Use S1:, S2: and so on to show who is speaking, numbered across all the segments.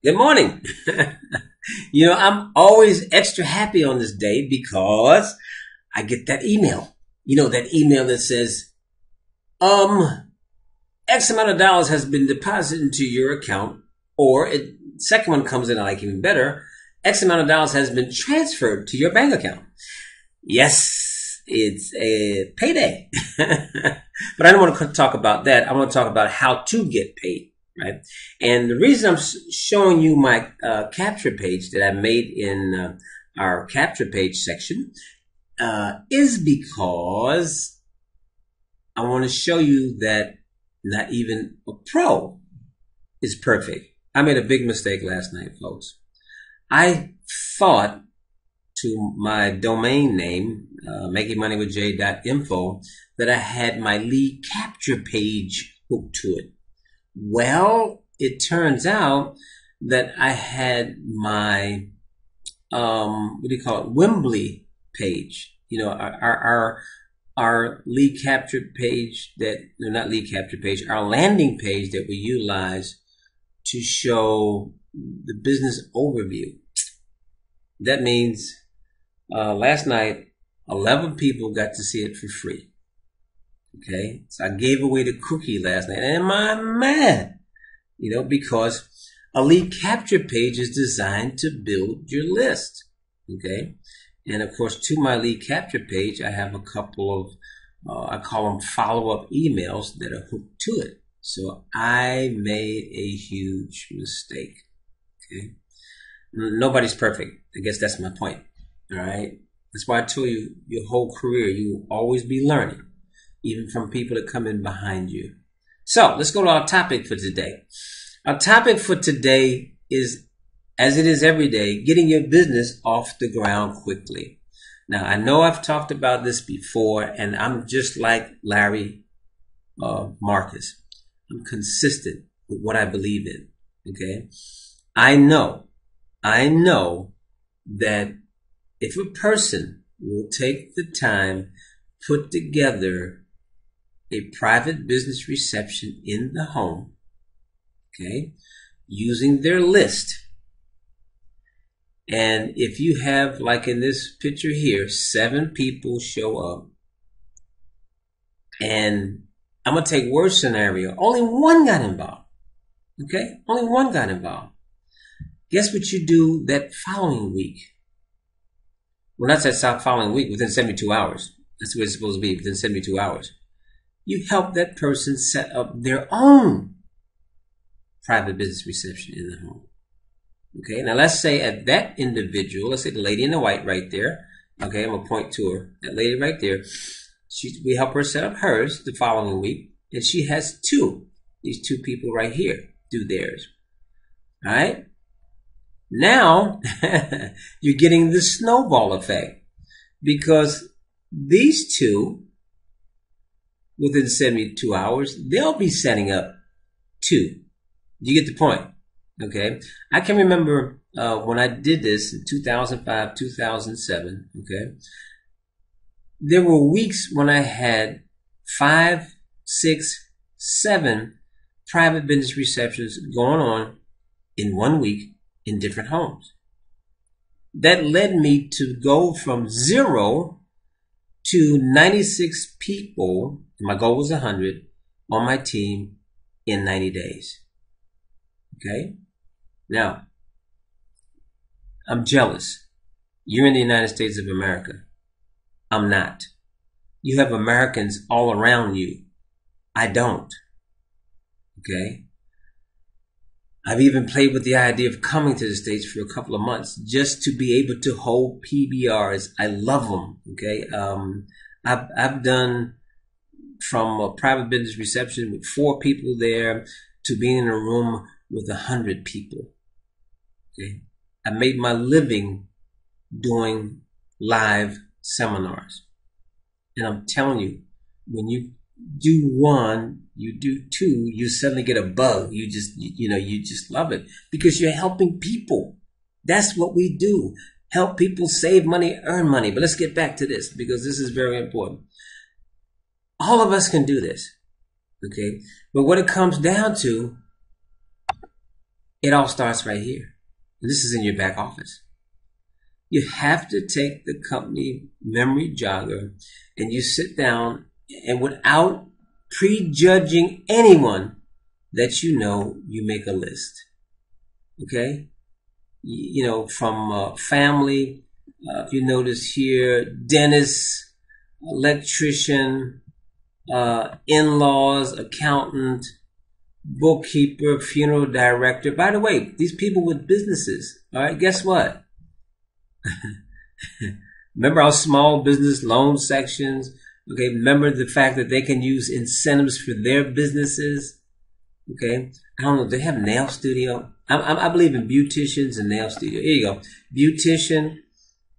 S1: Good morning. I'm always extra happy on this day because I get that email. That email that says, X amount of dollars has been deposited into your account. Or second one comes in, I like even better. X amount of dollars has been transferred to your bank account. Yes, it's a payday. But I don't want to talk about that. I want to talk about how to get paid. Right. And the reason I'm showing you my capture page that I made in our capture page section is because I want to show you that not even a pro is perfect. I made a big mistake last night, folks. I thought to my domain name, makingmoneywithj.info, that I had my lead capture page hooked to it. Well, it turns out that I had my, Wimbley page. Our lead capture page not lead capture page, our landing page that we utilize to show the business overview. That means, last night, 11 people got to see it for free. Okay, so I gave away the cookie last night, and I'm mad, because a lead capture page is designed to build your list. Okay, and of course, to my lead capture page, I have a couple of, I call them follow-up emails that are hooked to it. So I made a huge mistake. Okay, nobody's perfect. I guess that's my point. All right, that's why I told you your whole career you will always be learning, even from people that come in behind you. So let's go to our topic for today. Our topic for today is, as it is every day, getting your business off the ground quickly. Now, I know I've talked about this before, and I'm just like Larry Marcus. I'm consistent with what I believe in. Okay? I know that if a person will take the time, put together a private business reception in the home, okay, using their list. And if you have, like in this picture here, 7 people show up, and I'm going to take worst scenario, only one got involved, okay, only one got involved. Guess what you do that following week? Well, not that following week, within 72 hours. That's the way it's supposed to be, within 72 hours. You help that person set up their own private business reception in the home. Okay, now let's say at that individual, let's say the lady in the white right there. Okay, I'm going to point to her. That lady right there. We help her set up hers the following week. And she has these 2 people right here do theirs. All right? Now, you're getting the snowball effect. Because these 2, within 72 hours, they'll be setting up 2. You get the point, okay? I can remember when I did this in 2005, 2007, okay? There were weeks when I had 5, 6, 7 private business receptions going on in 1 week in different homes. That led me to go from 0 to 96 people. My goal was 100 on my team in 90 days. Okay? Now, I'm jealous. You're in the United States of America. I'm not. You have Americans all around you. I don't. Okay? I've even played with the idea of coming to the States for a couple of months just to be able to hold PBRs. I love them. Okay? I've done from a private business reception with 4 people there to being in a room with 100 people. Okay? I made my living doing live seminars. And I'm telling you, when you do 1, you do 2, you suddenly get a bug. You just love it because you're helping people. That's what we do. Help people save money, earn money. But let's get back to this because this is very important. All of us can do this. Okay? But what it comes down to It all starts right here. And this is in your back office. You have to take the company memory jogger and you sit down and without prejudging anyone that you know, you make a list. Okay? You know, from family, if you notice here, dentist, electrician, in-laws, accountant, bookkeeper, funeral director. By the way, these people with businesses, all right, guess what? Remember our small business loan sections? Okay, remember the fact that they can use incentives for their businesses? Okay, I don't know, they have nail studio. I believe in beauticians and nail studio. Here you go, beautician.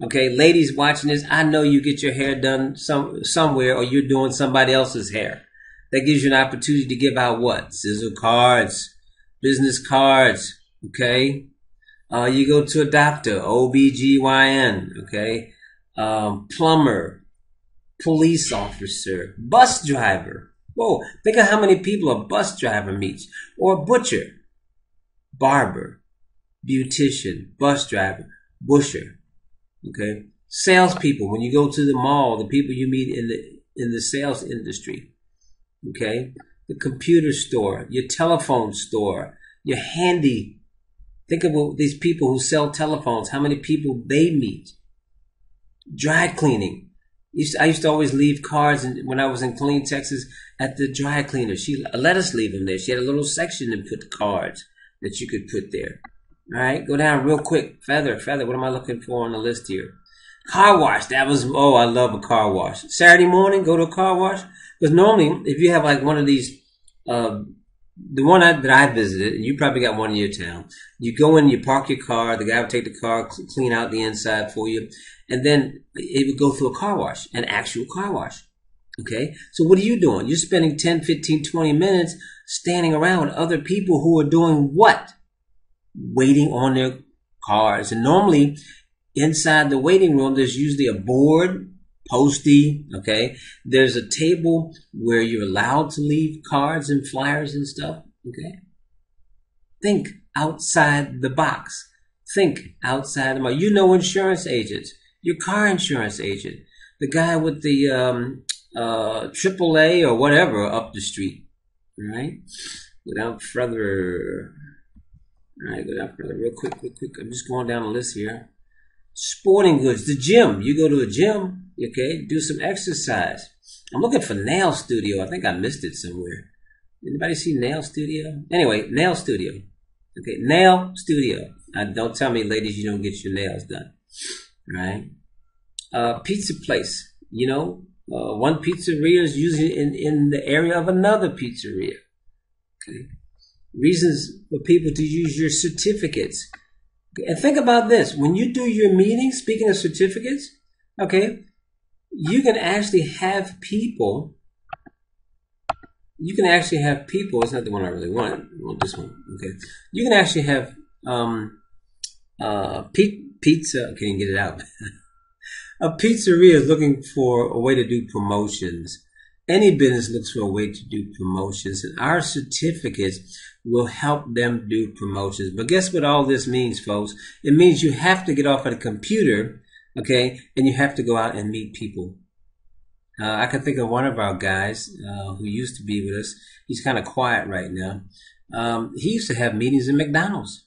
S1: Okay, ladies watching this, I know you get your hair done somewhere or you're doing somebody else's hair. That gives you an opportunity to give out what? Sizzle cards, business cards, okay? You go to a doctor, OBGYN, okay? Plumber, police officer, bus driver. Whoa, think of how many people a bus driver meets. Or a butcher, barber, beautician, bus driver, busher, okay? Salespeople, when you go to the mall, the people you meet in the sales industry, okay? The computer store, your telephone store, your handy. Think about these people who sell telephones, how many people they meet. Dry cleaning. I used to always leave cards when I was in Killeen, Texas, at the dry cleaner. She let us leave them there. She had a little section to put cards that you could put there. All right, go down real quick. Feather. What am I looking for on the list here? Car wash. That was, oh, I love a car wash. Saturday morning, go to a car wash. Because normally, if you have like one of these, the one that I visited, and you probably got one in your town, you go in, you park your car, the guy would take the car, clean out the inside for you, and then it would go through a car wash, an actual car wash. Okay? So what are you doing? You're spending 10, 15, 20 minutes standing around with other people who are doing what? Waiting on their cars. And normally, inside the waiting room, there's usually a board, postie, okay? There's a table where you're allowed to leave cards and flyers and stuff, okay? Think outside the box. Think outside the box. You know insurance agents, your car insurance agent, the guy with the AAA or whatever up the street, all right? Go down further. All right, go down further real quick. I'm just going down the list here. Sporting goods, the gym. You go to a gym, okay, do some exercise. I'm looking for nail studio. I think I missed it somewhere. Anybody see nail studio? Anyway, nail studio. Okay, nail studio. Don't tell me, ladies, you don't get your nails done. All right? Pizza place. You know, one pizzeria is usually in the area of another pizzeria. Okay. Reasons for people to use your certificates. And think about this. When you do your meetings, speaking of certificates, okay, you can actually have people. It's not the one I really want. I want this one. Okay. You can actually have pizza. I can't get it out. A pizzeria is looking for a way to do promotions. Any business looks for a way to do promotions, and our certificates will help them do promotions. But guess what all this means, folks? It means you have to get off of the computer, okay, and you have to go out and meet people. I can think of one of our guys who used to be with us. He's kind of quiet right now. He used to have meetings in McDonald's.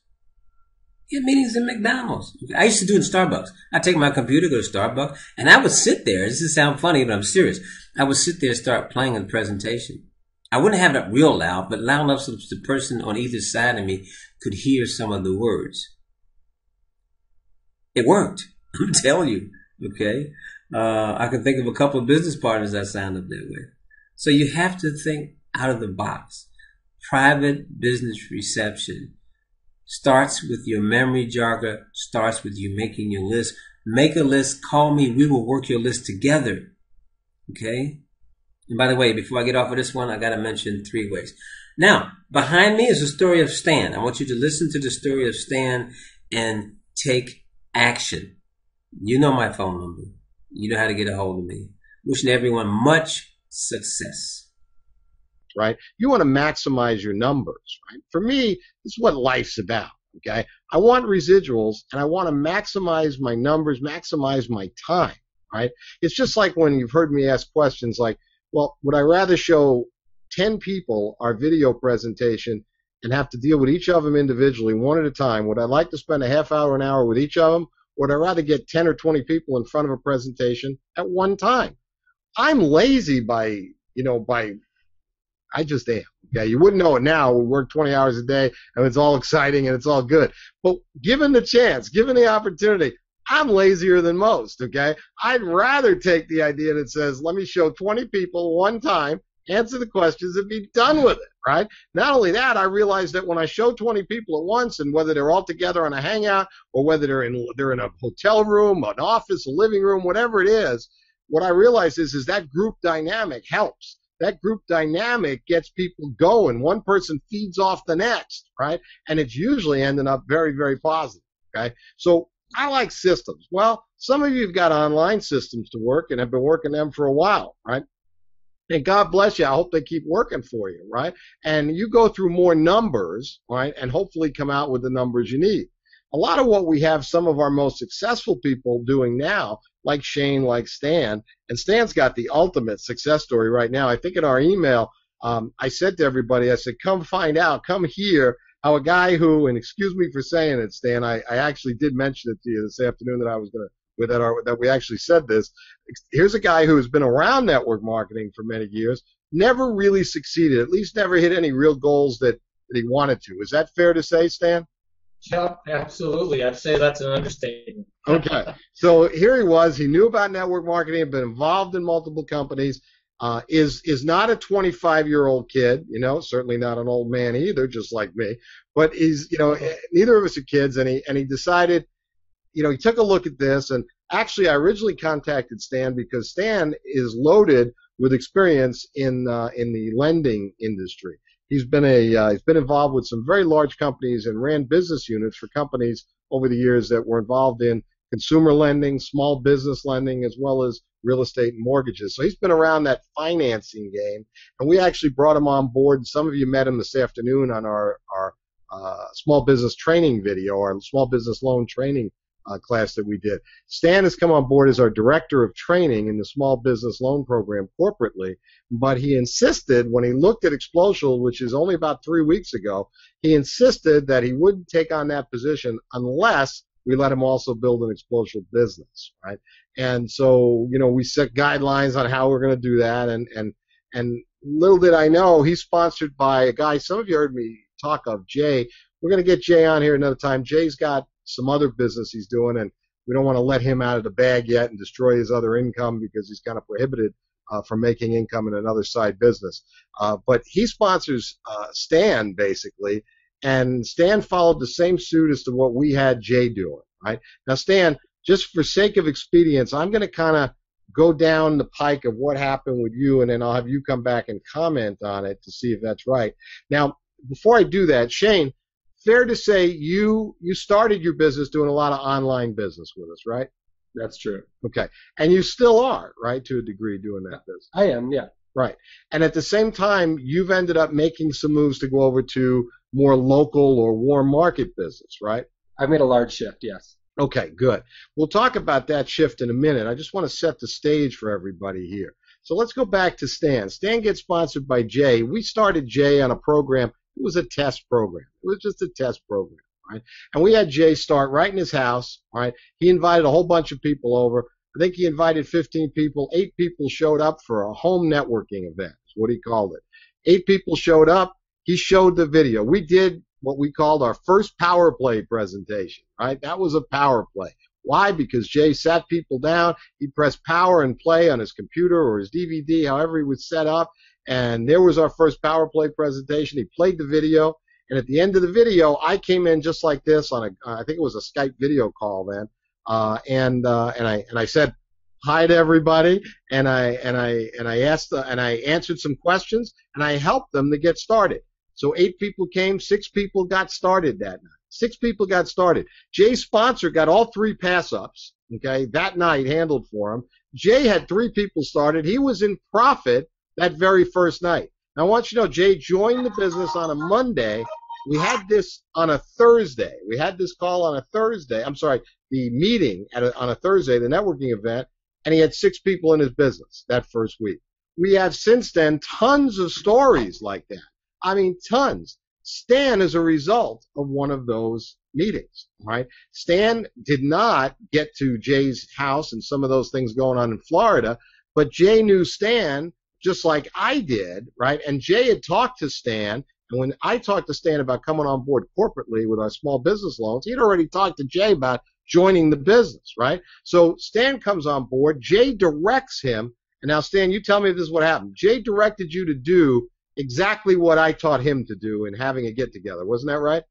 S1: He had meetings in McDonald's. I used to do it in Starbucks. I'd take my computer, go to Starbucks, and I would sit there. This doesn't sound funny, but I'm serious. I would sit there and start playing a presentation. I wouldn't have it real loud, but loud enough so the person on either side of me could hear some of the words. It worked. I'm telling you. Okay? I can think of a couple of business partners that sounded that way. So you have to think out of the box. Private business reception starts with your memory jogger, starts with you making your list. Make a list, call me, we will work your list together. Okay? And by the way, before I get off of this one, I got to mention 3 ways. Now, behind me is the story of Stan. I want you to listen to the story of Stan and take action. You know my phone number. You know how to get a hold of me. Wishing everyone much success.
S2: right? You want to maximize your numbers, right? For me, this is what life's about, okay? I want residuals, and I want to maximize my numbers, maximize my time, right? It's just like when you've heard me ask questions like, well, would I rather show 10 people our video presentation and have to deal with each of them individually, one at a time? Would I like to spend a half hour, an hour with each of them? Or would I rather get 10 or 20 people in front of a presentation at one time? I'm lazy I just am. Okay, you wouldn't know it now. We work 20 hours a day, and it's all exciting and it's all good. But given the chance, given the opportunity, I'm lazier than most. Okay, I'd rather take the idea that says, let me show 20 people one time, answer the questions, and be done with it. Right? Not only that, I realize that when I show 20 people at once, and whether they're all together on a hangout or whether they're in a hotel room, an office, a living room, whatever it is, what I realize is that group dynamic helps. That group dynamic gets people going. One person feeds off the next, right? And it's usually ending up very, very positive, okay? So I like systems. Well, some of you have got online systems to work and have been working them for a while, right? And God bless you. I hope they keep working for you, right? And you go through more numbers, right? And hopefully come out with the numbers you need. A lot of what we have some of our most successful people doing now, like Shane, like Stan, and Stan's got the ultimate success story right now. I think in our email, I said to everybody, I said, come find out, come hear how a guy who, and excuse me for saying it, Stan, I actually did mention it to you this afternoon that I was going to, that we actually said this. Here's a guy who has been around network marketing for many years, never really succeeded, at least never hit any real goals that he wanted to. Is that fair to say, Stan?
S3: Yeah, absolutely. I'd say that's an understatement.
S2: Okay. So here he was. He knew about network marketing, had been involved in multiple companies, is not a 25-year-old kid, certainly not an old man either, just like me. But he's, neither of us are kids, and he decided, he took a look at this. And actually, I originally contacted Stan because Stan is loaded with experience in the lending industry. He's been involved with some very large companies and ran business units for companies over the years that were involved in consumer lending, small business lending, as well as real estate and mortgages. So he's been around that financing game, and we actually brought him on board. Some of you met him this afternoon on our small business training video, our small business loan training class that we did. Stan has come on board as our director of training in the small business loan program corporately, but he insisted when he looked at Explosial, which is only about 3 weeks ago, he insisted that he wouldn't take on that position unless we let him also build an Explosial business, right? And so, we set guidelines on how we're going to do that, and little did I know, he's sponsored by a guy, some of you heard me talk of, Jay. We're going to get Jay on here another time. Jay's got some other business he's doing, and we don't want to let him out of the bag yet and destroy his other income because he's kind of prohibited from making income in another side business. But he sponsors Stan, basically, and Stan followed the same suit as to what we had Jay doing, right? Now, Stan, just for sake of expedience, I'm going to kind of go down the pike of what happened with you, and then I'll have you come back and comment on it to see if that's right. Now, before I do that, Shane, fair to say you started your business doing a lot of online business with us, right?
S3: That's true.
S2: Okay. And you still are, right, to a degree doing that business?
S3: I am, yeah.
S2: Right. And at the same time, you've ended up making some moves to go over to more local or warm market business, right?
S3: I've made a large shift, yes.
S2: Okay, good. We'll talk about that shift in a minute. I just want to set the stage for everybody here. So let's go back to Stan. Stan gets sponsored by Jay. We started Jay on a program. It was a test program. It was just a test program, right? And we had Jay start right in his house, right? He invited a whole bunch of people over. I think he invited 15 people. 8 people showed up for a home networking event, is what he called it. 8 people showed up. He showed the video. We did what we called our first power play presentation, right? That was a power play. Why? Because Jay sat people down. He pressed power and play on his computer or his DVD, however he was set up. And there was our first power play presentation. He played the video, and at the end of the video, I came in just like this on I think it was a Skype video call then, and I said hi to everybody, and I answered some questions, and I helped them to get started. So 8 people came, 6 people got started that night. 6 people got started. Jay's sponsor got all 3 pass-ups, okay, that night handled for him. Jay had 3 people started. He was in profit that very first night. Now, I want you to know, Jay joined the business on a Monday. We had this on a Thursday. We had this call on a Thursday. I'm sorry, the meeting on a Thursday, the networking event, and he had 6 people in his business that first week. We have since then tons of stories like that. I mean, tons. Stan is a result of one of those meetings, right? Stan did not get to Jay's house and some of those things going on in Florida, but Jay knew Stan just like I did, right? And Jay had talked to Stan, and when I talked to Stan about coming on board corporately with our small business loans, he'd already talked to Jay about joining the business, right? So Stan comes on board, Jay directs him, and now Stan, you tell me if this is what happened. Jay directed you to do exactly what I taught him to do in having a get-together. Wasn't that right?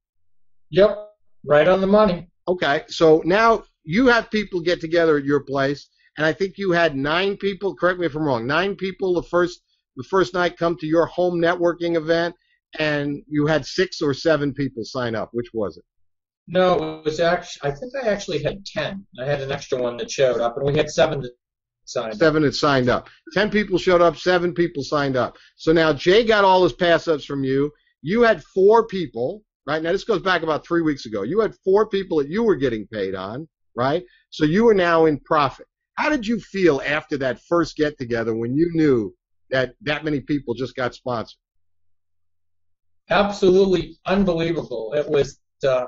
S3: Yep, right on the money.
S2: Okay, so now you have people get together at your place, and I think you had 9 people, correct me if I'm wrong, 9 people the first night come to your home networking event, and you had 6 or 7 people sign up. Which was it?
S3: No, it was actually, I think I actually had 10. I had an extra one that showed up, and we had 7 that signed up.
S2: 7 that signed up. 10 people showed up, 7 people signed up. So now Jay got all his pass-ups from you. You had 4 people, right? Now this goes back about 3 weeks ago. You had 4 people that you were getting paid on, right? So you are now in profit. How did you feel after that first get-together when you knew that many people just got sponsored?
S3: Absolutely unbelievable. It was a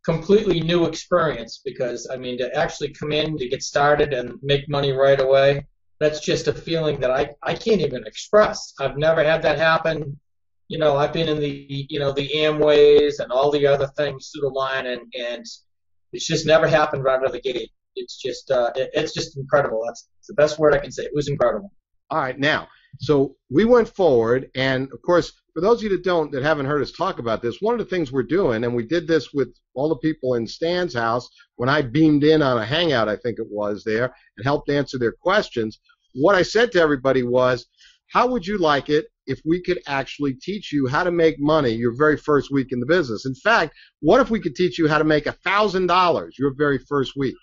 S3: completely new experience because, I mean, to actually come in, to get started and make money right away, that's just a feeling that I can't even express. I've never had that happen. You know, I've been in the Amways and all the other things through the line, and it's just never happened right out of the gate. It's just incredible. That's the best word I can say. It was incredible.
S2: All right, now, so we went forward, and of course, for those of you that haven't heard us talk about this, one of the things we're doing, and we did this with all the people in Stan's house when I beamed in on a hangout, I think it was there, and helped answer their questions. What I said to everybody was, how would you like it if we could actually teach you how to make money your very first week in the business? In fact, what if we could teach you how to make $1,000 your very first week?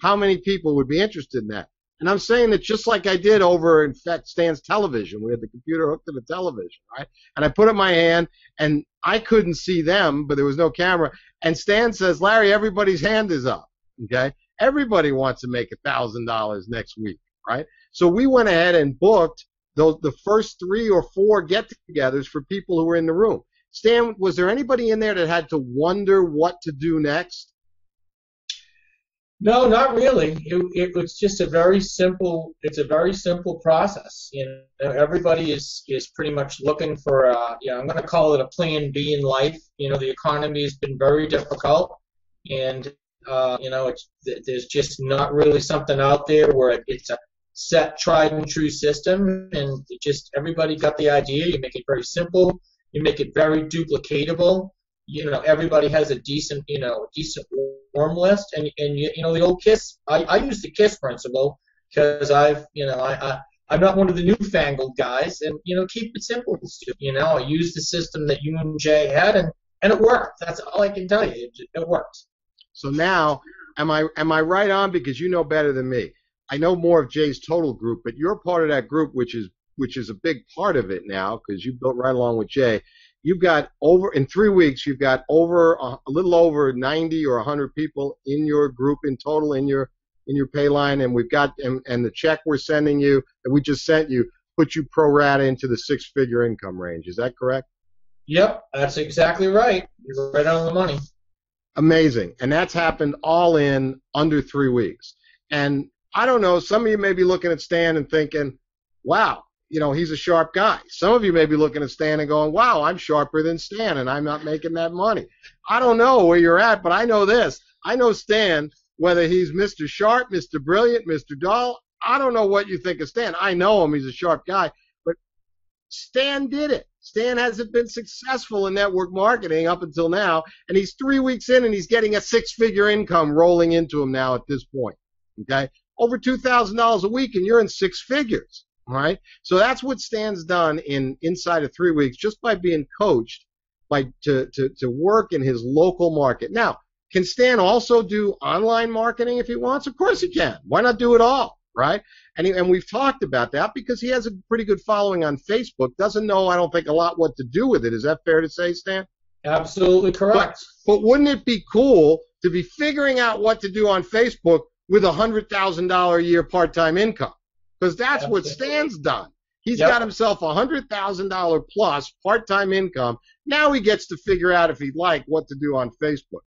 S2: How many people would be interested in that? And I'm saying that just like I did over, in fact, Stan's television. We had the computer hooked to the television, right? And I put up my hand, and I couldn't see them, but there was no camera. And Stan says, Larry, everybody's hand is up, okay? Everybody wants to make $1,000 next week, right? So we went ahead and booked the first 3 or 4 get-togethers for people who were in the room. Stan, was there anybody in there that had to wonder what to do next?
S3: No, not really. It was just a very simple process. You know, everybody is pretty much looking for I'm going to call it a plan B in life. You know, the economy has been very difficult, and there's just not really something out there where it's a set, tried and true system, and everybody got the idea. You make it very simple. You make it very duplicatable. You know, everybody has a decent form list, and the old KISS. I use the KISS principle because I'm not one of the newfangled guys, and keep it simple. I use the system that you and Jay had, and it worked. That's all I can tell you. It worked.
S2: So now, am I right on? Because you know better than me. I know more of Jay's total group, but you're part of that group, which is a big part of it now because you built right along with Jay. You've got in 3 weeks, you've got a little over 90 or 100 people in your group in total in your pay line, and we've got and the check we're sending you that we just sent you put you pro rata into the 6-figure income range. Is that correct?
S3: Yep, that's exactly right. You're right on the money.
S2: Amazing, and that's happened all in under 3 weeks. And I don't know, some of you may be looking at Stan and thinking, wow, he's a sharp guy. Some of you may be looking at Stan and going, wow, I'm sharper than Stan, and I'm not making that money. I don't know where you're at, but I know this. I know Stan, whether he's Mr. Sharp, Mr. Brilliant, Mr. Dull, I don't know what you think of Stan. I know him. He's a sharp guy. But Stan did it. Stan hasn't been successful in network marketing up until now, and he's 3 weeks in, and he's getting a 6-figure income rolling into him now at this point. Okay? Over $2,000 a week, and you're in 6 figures. All right, so that's what Stan's done inside of 3 weeks, just by being coached to work in his local market. Now, can Stan also do online marketing if he wants? Of course he can. Why not do it all, right? And we've talked about that because he has a pretty good following on Facebook. Doesn't know, I don't think, a lot what to do with it. Is that fair to say, Stan?
S3: Absolutely correct.
S2: But wouldn't it be cool to be figuring out what to do on Facebook with $100,000 a year part-time income? Because that's what Stan's done. He's got himself $100,000 plus part-time income. Now he gets to figure out, if he'd like, what to do on Facebook.